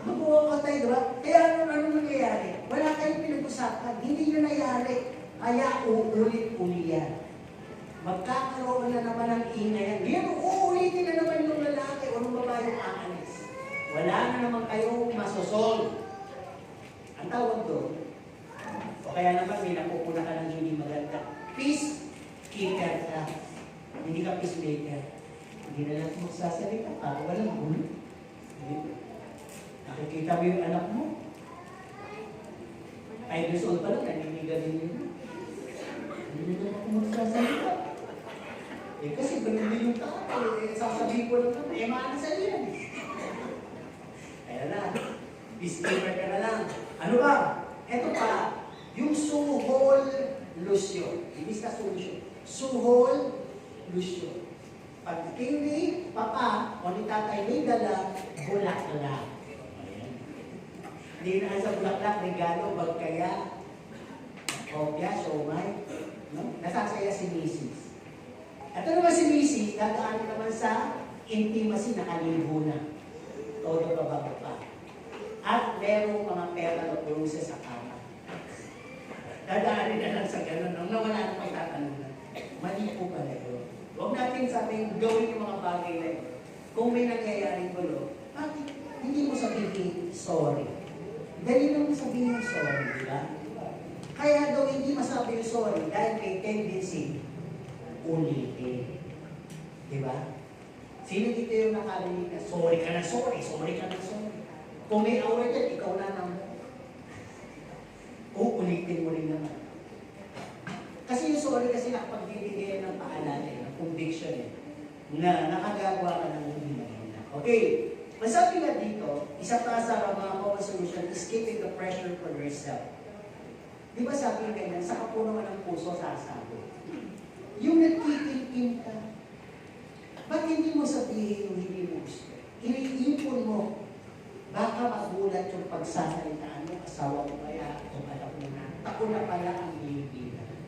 magawa ka tayo, diba? Kaya anong nangyayari? Wala kayong pinag-usapan. Hindi nyo nangyari. Kaya uulit-uli yan. Magkakaroon na naman ng ingayan. Ngayon, uulitin na naman yung lalaki o yung babae yung aalis. Wala na naman kayong masosol. Ang tawag doon, o kaya naman may napupuna ka ng hindi maganda. Peace keeper ka. Hindi ka peacemaker. Hindi na lang magsasalita ka. Walang gulo. Nakikita mo yung anak mo. 5 years old pa lang, naninigan din yun. Hindi na ako magsasalita. Eh kasi ganun din yung tao. Eh, sasabihin ko lang naman, eh maana sa'yo yan. Kaya na, peacemaker ka na lang. Ano ba? Ito pa, yung suhol lusyon. Ibig na solusyon. Suhol lusyon. Pag hindi papa o ni tatay may dala, bulaklak. Hindi na sa bulaklak, regalo, bagkaya, kopya, siomay. No? Nasasaya si Mrs. Ito naman si Mrs. Dadaan naman sa intimacy na kalibo na. Todo babago pa. At merong mga pera na bruises sa kama. Dadaanin na lang sa ganun. Nung nawala na may tatanungan. Mali po pala yun. Huwag natin sabihin, gawin yung mga bagay na yun. Kung may nangyayaring gulo, bakit hindi mo sabihin sorry? Dali lang mo sabihin sorry, di ba? Kaya daw hindi masabi yung sorry dahil may tendency ulitin. Di ba? Sino dito yung nakarinig na sorry ka na sorry, sorry ka na sorry. Kung may aura dyan, ikaw na naman. Uulitin mo rin naman. Kasi yung sorry kasi nakapagbibigay ng paalala, ng conviction na nakagagawa ka ng hindi maganda. Okay. Masabi nga dito, isa pa sa mga common solution is keeping the pressure for yourself. Di ba sabi nga ganyan, sa kapunuan ng puso sasabi. Yung nagtitintin ka, ba't hindi mo sabihin yung hindi mo gusto? Iniipon mo. Baka magulat yung pagsasalitaan mo, asawa mo kaya, o anak mo na. Ako na pala ang hihilihan.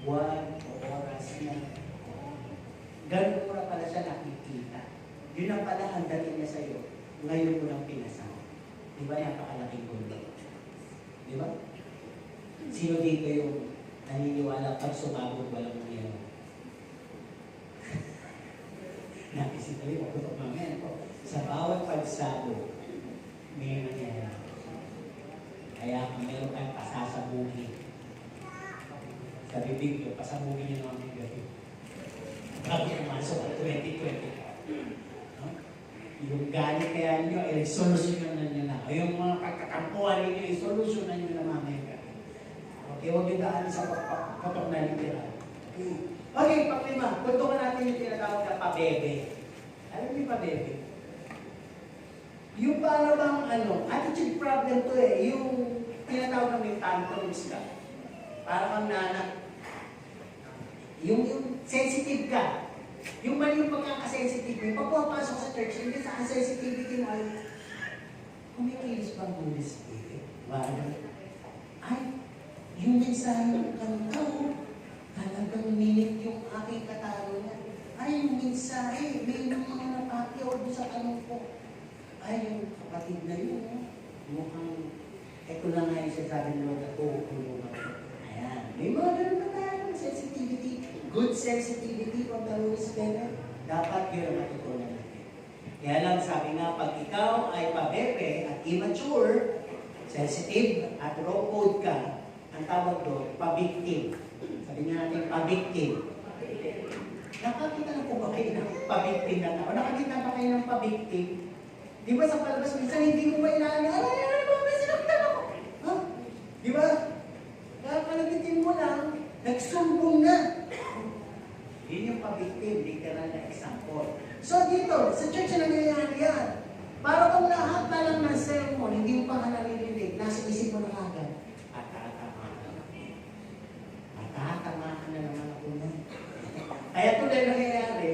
Buwan o oras na. Ganun mo na pala siya nakikita. Yun ang pala ang dating niya sa'yo. Ngayon mo lang pinasama. Di ba napakalaking gulo? Di ba? Sino dito yung naniniwala pag sumabog walang nangyari? Naisip tayo, magutok mamaya po. Sa bawat pagsabog, may nangyari. Kaya kung meron kang pasasabugin, sa bibig nyo, pasabugin nyo naman yung gabi. Bago pumasok ang 2020. No? Yung galit kaya nyo, solusyonan nyo na. O yung mga pagkakampuan ninyo, solusyonan nyo na mamaya. Okay, huwag yung daan sa patok na literal. Okay, paklima. Puntukan natin yung tinatawag na pabebe. Alam mo yung pabebe? Yung para bang attitude problem to eh. Yung tinatawag na may tantrums ka. Para bang nanak. Yung sensitive ka. Yung mali yung pagkakasensitive mo. Pag pumapasok sa church, hindi sa sensitivity mo ay kumikilis bang Holy Spirit? Ay, yung mensahe ng kanta mo, talagang minit yung aking katanungan. Ay, yung mensahe, may mga napatiyaw doon sa tanong ko. Ay, yung kapatid na yun, mukhang, eto lang nga yung sasabi ng Lord ako, ayan. May mga ganun na tayo, sensitivity, good sensitivity from the Holy Spirit. Dapat yun ang matutunan natin. Kaya lang sabi nga, pag ikaw ay pabebe at immature, sensitive at raw code ka, ang tawag doon, pabiktim. Sabi nga natin, pabiktim. Nakakita na po ba kayo ng pabiktim na tao? Nakakita ba kayo ng pabiktim? Di ba sa palabas, minsan hindi mo ba inaano? Ay, sinaktan ako. Ha? Di ba? Kaya palagitin mo lang, nagsumbong na. Yun yung pabiktim, literal na example. So dito, sa church na nangyayari yan. Para kung lahat na lang ng sermon, hindi mo pa ka naririnig, nasa isip mo na agad. Matatamaan na naman ako na. Kaya tuloy nangyayari,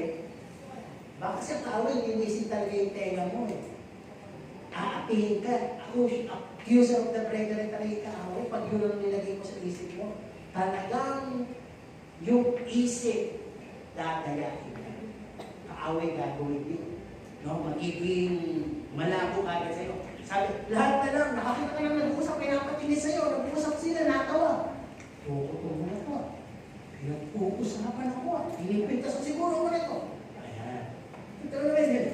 baka sa kaawin, linisin talaga yung tenga mo eh. Aapihin ka, accuser of the brethren talaga kaawin, pag yun ang nilagay mo sa isip mo, talagang yung isip, dadayain ka. Kaawin gagawin yun. No? Magiging malabo ka agad sa'yo. Sabi, lahat na lang, nakakita ka lang nag-uusap, pinapatingin sa'yo, nag-uusap sila, natawa. Tukutuwa mo na ito. Pinag-uusapan ako. Pinipintas ko siguro mo na ito. Ayan. Ito naman yun.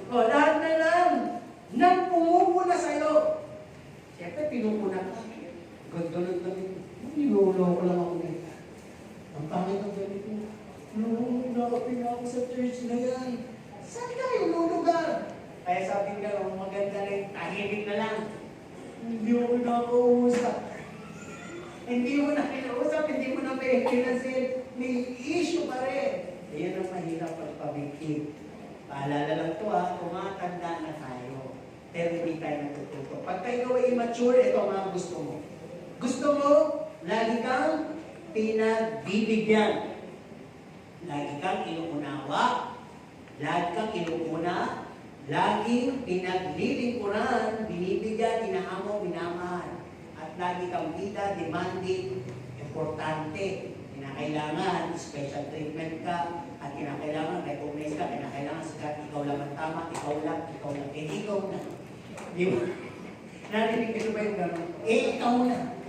O, lahat na lang. Nang pumupuna sa'yo. Siyempre, pinupuna ka. Gandulog na ito. Nilolo ko lang ako nito. Ang pangit ang ganito. Nakapin ako sa church na yan. Saan ka yung lulugar? Kaya sabi nga, maganda na yung tahimik na lang. Hindi ako nakakausap. Hindi mo na kinausap, hindi mo na pinasin. May issue pa rin. Ayan ang mahirap pagpabiktim. Paalala lang ito tumatanda na tayo. Pero hindi tayo natututo. Pag tayo ay immature, ito ang mga gusto mo. Gusto mo, lagi kang pinagbibigyan. Lagi kang inuunawa, lagi kang inuuna, laging pinaglilingkuran, binibigyan, inaamo, minamahal. At lagi kang bida, demanding, importante. Kinakailangan, special treatment ka, at kinakailangan, recognize ka, kinakailangan sikat, ikaw lang ang tama, ikaw lang, ikaw na. Di ba? Narinig ko ba yung gano'n? Ikaw na.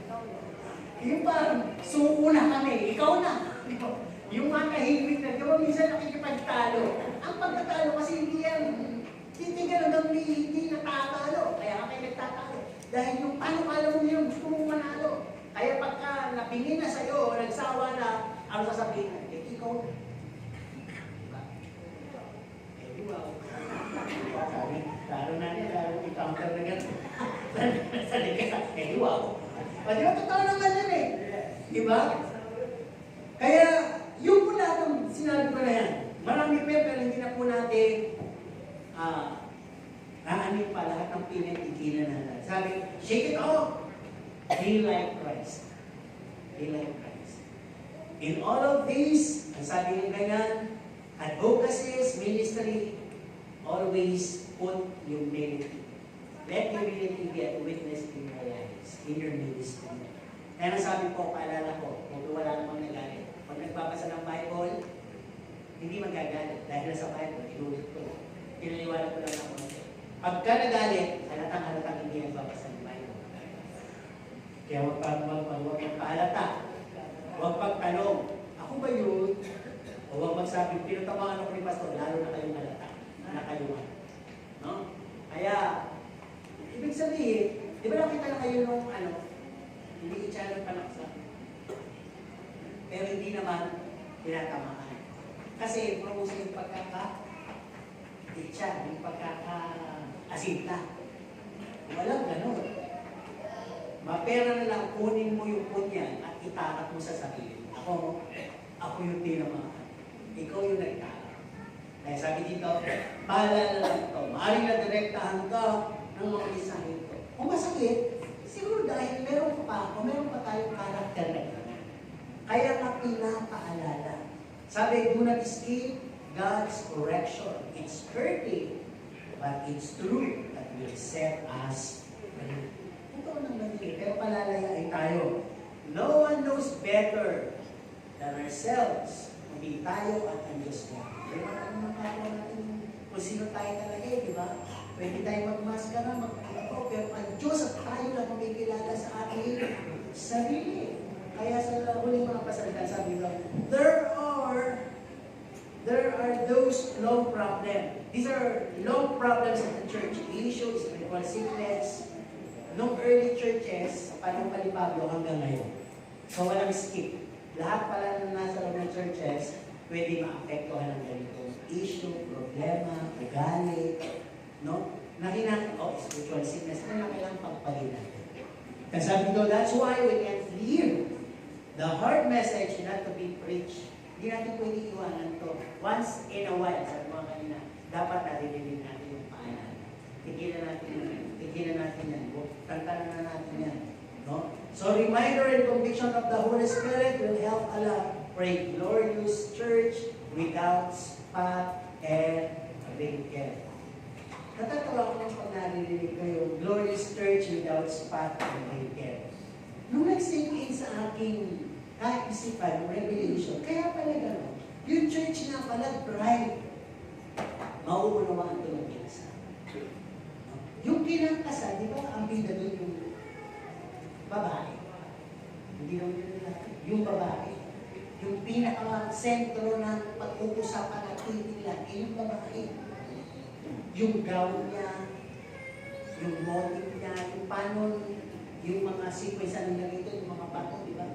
Yung parang, suko na kami, ikaw na. Yung mga kahimik na, di ba minsan nakikipagtalo? Ang pagtatalo kasi hindi yan, titigan hanggang hindi natatalo. Kaya kayo nagtatalo. Dahil yung paano kala mo yun, gusto mong manalo. Kaya pagka napingin na sa'yo, nagsawa na, ano sasabihin na? Ikaw na. Diba? Wow. Sabi, lalo na niya, lalo encounter na gano'n. Sa likas, wow. Di ba, totoo naman yan eh. Diba? Kaya, yung po lahat ng sinabi ko na yan, marami pero hindi na po natin aanin pa lahat ng pinag-iginan natin. Sabi, shake it off. Be like Christ. Be like Christ. In all of these, ang sabi ng ganyan, advocacies, ministry, always put humility. Let humility be a witness in your lives, in your ministry. Kaya nasabi ko, paalala ko, kung wala namang nagalit. Pag nagbabasa ng Bible, hindi magagalit. Dahil sa Bible, inulit ko. Pinaliwanag ko lang ako. Pagka nagalit, halatang hindi nagbabasa ng Bible. Kaya huwag magpaalata. Huwag pagtanong, ako ba yun? O huwag magsabi, pinutamaan ako ni Pastor, lalo na kayong halata. Na kayo. No? Kaya, ibig sabihin, di ba nakita na kayo nung hindi i-channel pa lang sa pero hindi naman tinatamaan. Kasi promosa yung pagkaka-itcha, yung pagkaka-asinta. Walang ganun. Mapera na lang, kunin mo yung punyan at itakat mo sa sarili. Ako yung tinamaan. Ikaw yung nagtakat. Kaya sabi dito, paalala lang ito. Maaaring na direktahan ka ng mga isahin ko. Kung masakit, siguro dahil meron pa tayong karakter na ito. Kaya ka pinapaalala. Sabi, do not escape God's correction. It's hurting, but it's true that will set us free. Ito naman yun. Pero palalayain tayo. No one knows better than ourselves. Hindi tayo at ang Diyos mo. Kaya ano makakawa natin kung sino tayo talaga di ba? Pwede tayo magmaskara, magpapako, pero ang Diyos at tayo lang magkikilala sa ating sarili. Kaya sa huling mga pasalita, sabi ko, there are those long problems. These are long problems of the church. Issues, spiritual sickness. Nung early churches, panong Pablo hanggang ngayon. So walang skip. Lahat pala na nasa loob ng churches, pwede maapektuhan ng ganitong issue, problema, ugali, no? Spiritual sickness, na kailangang pagpagin natin. Kasi sabi ko, that's why we can't leave the hard message not to be preached. Hindi natin pwede iwanan to. Once in a while, sabi mo kanina, dapat naririnig natin yung paanan. Tigilan natin yan. Tantanan na natin yan. No? So, reminder and conviction of the Holy Spirit will help a lot. Pray glorious church without spot and wrinkle. Natatawa ko nung pag naririnig ko yung glorious church without spot and wrinkle. Nung nag-sink in sa aking kaisipan, revelation, kaya pala gano'n, yung church na pala bright, mauunawaan ito ng kinasal. Yung kinakasal, di ba ang bida doon yung babae? Hindi naman yun natin. Yung babae. Yung pinaka-sentro ng pag-uusapan natin nila, yung babae. Yung gown niya, yung motive niya, yung paano, yung mga sequence nila dito, yung mga bato, di ba?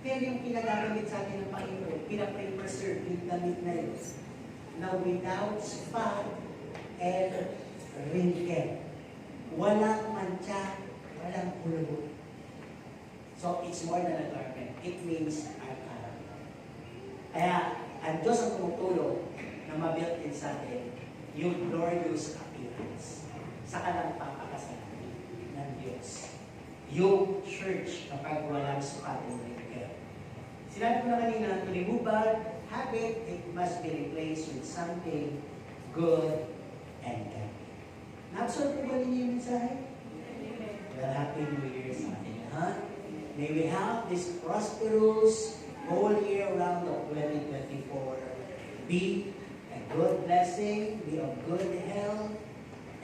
Pero yung pinagagamit sa atin ng Panginoon, pinapreserve yung damit na yun, na without spot and wrinkle. Walang mancha, walang pulbo. So, it's more than a garment. It means our character. Kaya, ang Diyos ang tumutulong na mabuild din sa atin yung glorious appearance sa kalampapakasalan ng Diyos. Yung church kapag walang spot and wrinkle. Sinabi ko na kanina, to remove bad habit, it must be replaced with something good and godly. Na-absorb ko ba ninyo yung mensahe? Well, Happy New Year sa atin, ha? May we have this prosperous whole year round of 2024. Be a good blessing, be of good health,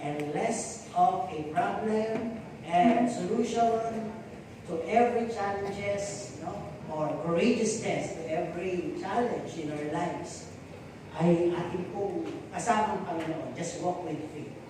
and less of a problem and solution to every challenges, no? Or courageousness to every challenge in our lives ay ating pong kasamang Panginoon. Just walk with faith.